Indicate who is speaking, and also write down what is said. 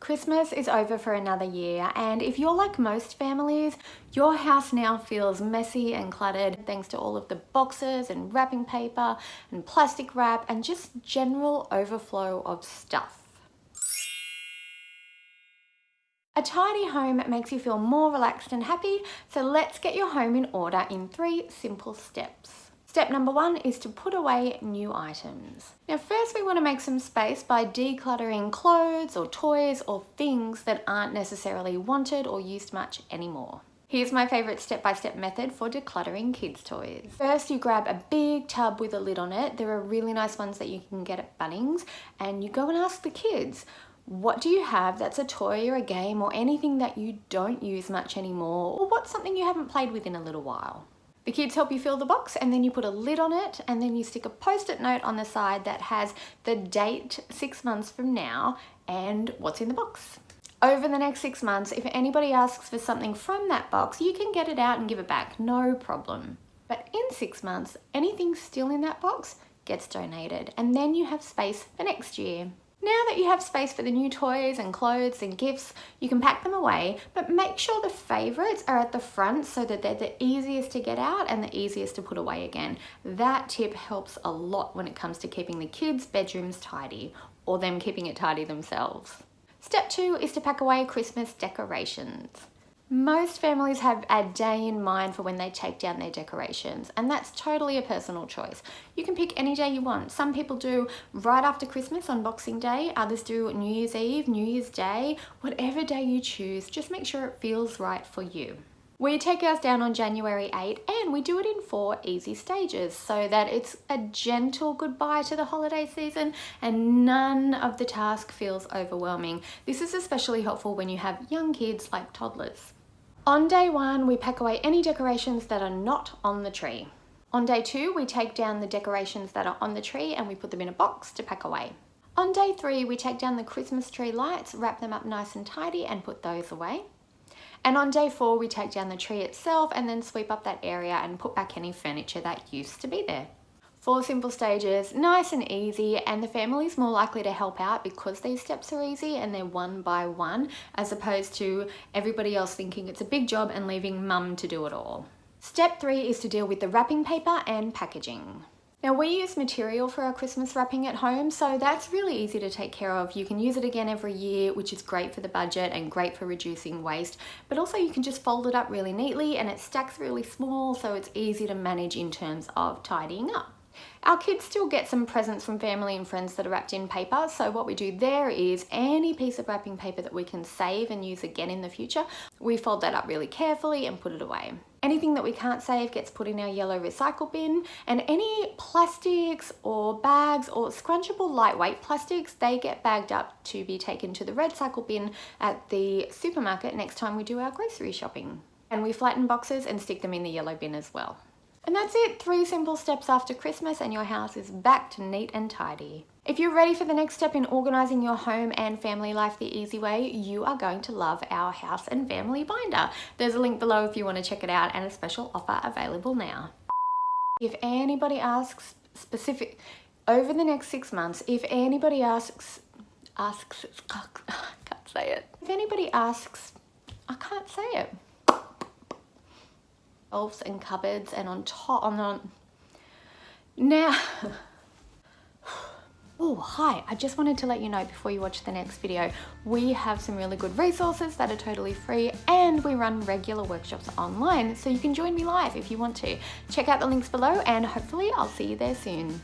Speaker 1: Christmas is over for another year, and if you're like most families, your house now feels messy and cluttered thanks to all of the boxes and wrapping paper and plastic wrap and just general overflow of stuff. A tidy home makes you feel more relaxed and happy, so let's get your home in order in 3 simple steps. Step number 1 is to put away new items. Now first we want to make some space by decluttering clothes or toys or things that aren't necessarily wanted or used much anymore. Here's my favorite step-by-step method for decluttering kids' toys. First, you grab a big tub with a lid on it. There are really nice ones that you can get at Bunnings, and you go and ask the kids, what do you have that's a toy or a game or anything that you don't use much anymore, or what's something you haven't played with in a little while? The kids help you fill the box, and then you put a lid on it, and then you stick a post-it note on the side that has the date 6 months from now and what's in the box. Over the next 6 months, if anybody asks for something from that box, you can get it out and give it back, no problem. But in 6 months, anything still in that box gets donated, and then you have space for next year. Now that you have space for the new toys and clothes and gifts, you can pack them away, but make sure the favorites are at the front so that they're the easiest to get out and the easiest to put away again. That tip helps a lot when it comes to keeping the kids' bedrooms tidy, or them keeping it tidy themselves. Step 2 is to pack away Christmas decorations. Most families have a day in mind for when they take down their decorations, and that's totally a personal choice. You can pick any day you want. Some people do right after Christmas on Boxing Day, others do New Year's Eve, New Year's Day, whatever day you choose, just make sure it feels right for you. We take ours down on January 8 and we do it in 4 easy stages so that it's a gentle goodbye to the holiday season and none of the task feels overwhelming. This is especially helpful when you have young kids like toddlers. On day 1, we pack away any decorations that are not on the tree. On day 2, we take down the decorations that are on the tree and we put them in a box to pack away. On day 3, we take down the Christmas tree lights, wrap them up nice and tidy and put those away. And on day 4, we take down the tree itself and then sweep up that area and put back any furniture that used to be there. 4 simple stages, nice and easy, and the family's more likely to help out because these steps are easy and they're one by one, as opposed to everybody else thinking it's a big job and leaving mum to do it all. Step 3 is to deal with the wrapping paper and packaging. Now we use material for our Christmas wrapping at home, so that's really easy to take care of. You can use it again every year, which is great for the budget and great for reducing waste, but also you can just fold it up really neatly and it stacks really small, so it's easy to manage in terms of tidying up. Our kids still get some presents from family and friends that are wrapped in paper, so what we do there is any piece of wrapping paper that we can save and use again in the future, we fold that up really carefully and put it away. Anything that we can't save gets put in our yellow recycle bin, and any plastics or bags or scrunchable lightweight plastics, they get bagged up to be taken to the red recycle bin at the supermarket next time we do our grocery shopping. And we flatten boxes and stick them in the yellow bin as well. And that's it, 3 simple steps after Christmas and your house is back to neat and tidy. If you're ready for the next step in organising your home and family life the easy way, you are going to love our house and family binder. There's a link below if you want to check it out and a special offer available now. If anybody asks over the next 6 months, if anybody asks, I can't say it. If anybody asks, I can't say it. Shelves and cupboards and now oh hi, I just wanted to let you know before you watch the next video, we have some really good resources that are totally free and we run regular workshops online, so you can join me live if you want to. Check out the links below and hopefully I'll see you there soon.